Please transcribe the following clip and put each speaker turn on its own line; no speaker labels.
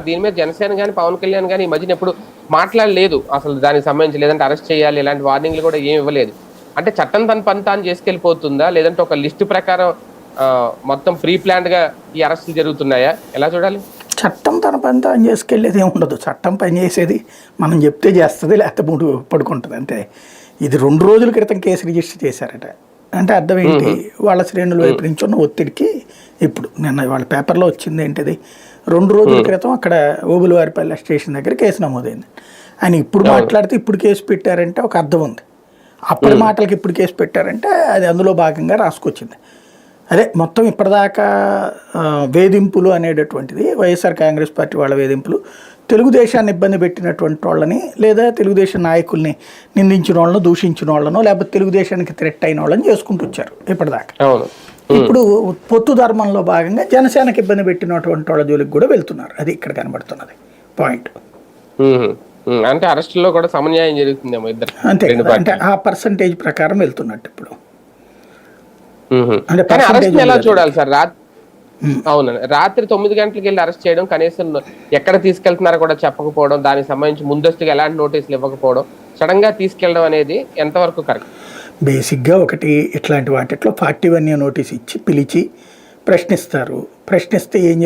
దీని మీద జనసేన గాని పవన్ కళ్యాణ్ గాని ఈ మధ్యన ఎప్పుడు మాట్లాడలేదు అసలు దానికి సంబంధించి. లేదంటే అరెస్ట్ చేయాలి ఇలాంటి వార్నింగ్లు కూడా ఏమి ఇవ్వలేదు. అంటే చట్టం తన పని తాను చేసుకెళ్ళిపోతుందా, లేదంటే ఒక లిస్ట్ ప్రకారం మొత్తం ప్రీ ప్లాన్డ్ గా ఈ అరెస్టులు జరుగుతున్నాయా, ఎలా చూడాలి?
చట్టం తన పని తాను చేసుకెళ్ళేది ఏమి ఉండదు. చట్టం పని చేసేది మనం చెప్తే చేస్తుంది, లేకపోతే మూడు పడుకుంటుంది అంతే. ఇది 2 రోజుల క్రితం కేసు రిజిస్టర్ చేశారట. అంటే అర్థం ఏంటి, వాళ్ళ శ్రేణుల వైపు నుంచి ఉన్న ఒత్తిడికి ఇప్పుడు నిన్న వాళ్ళ పేపర్లో వచ్చింది ఏంటిది, 2 రోజుల క్రితం అక్కడ ఓబులవారిపల్లి స్టేషన్ దగ్గర కేసు నమోదైంది. ఆయన ఇప్పుడు మాట్లాడితే ఇప్పుడు కేసు పెట్టారంటే ఒక అర్థం ఉంది. అప్పటి మాటలకి ఇప్పుడు కేసు పెట్టారంటే అది అందులో భాగంగా రాసుకొచ్చింది. అదే మొత్తం ఇప్పటిదాకా వేధింపులు అనేటటువంటిది వైఎస్ఆర్ కాంగ్రెస్ పార్టీ వాళ్ళ వేధింపులు తెలుగుదేశాన్ని ఇబ్బంది పెట్టినటువంటి వాళ్ళని, లేదా తెలుగుదేశం నాయకుల్ని నిందించిన వాళ్ళను, దూషించిన వాళ్ళను, లేకపోతే తెలుగుదేశానికి థ్రెట్ అయిన వాళ్ళని చేసుకుంటూ వచ్చారు ఇప్పటిదాకా. ఇప్పుడు పొత్తు ధర్మంలో భాగంగా జనసేనకి ఇబ్బంది పెట్టినటువంటి వాళ్ళ జోలికి కూడా వెళ్తున్నారు. అది ఇక్కడ కనబడుతున్నది పాయింట్.
అంటే అరెస్టులో కూడా సమన్యాయం జరుగుతుందేమో ఇద్దరు,
అంతే. అంటే ఆ పర్సంటేజ్ ప్రకారం వెళ్తున్నట్టు ఇప్పుడు.
అంటే అరెస్ట్ ఎలా చూడాలి సార్? అవునండి, రాత్రి 9 గంటలకు వెళ్ళి అరెస్ట్ చేయడం, కనీసం ఎక్కడ తీసుకెళ్తున్నారో కూడా చెప్పకపోవడం, దానికి సంబంధించి ముందస్తుగా ఎలాంటి నోటీసులు ఇవ్వకపోవడం, సడన్ గా తీసుకెళ్లడం అనేది ఎంతవరకు కరెక్ట్?
బేసిక్గా ఒకటి ఇట్లాంటి వాటిలో 41 నోటీస్ ఇచ్చి పిలిచి ప్రశ్నిస్తారు. ప్రశ్నిస్తే ఏం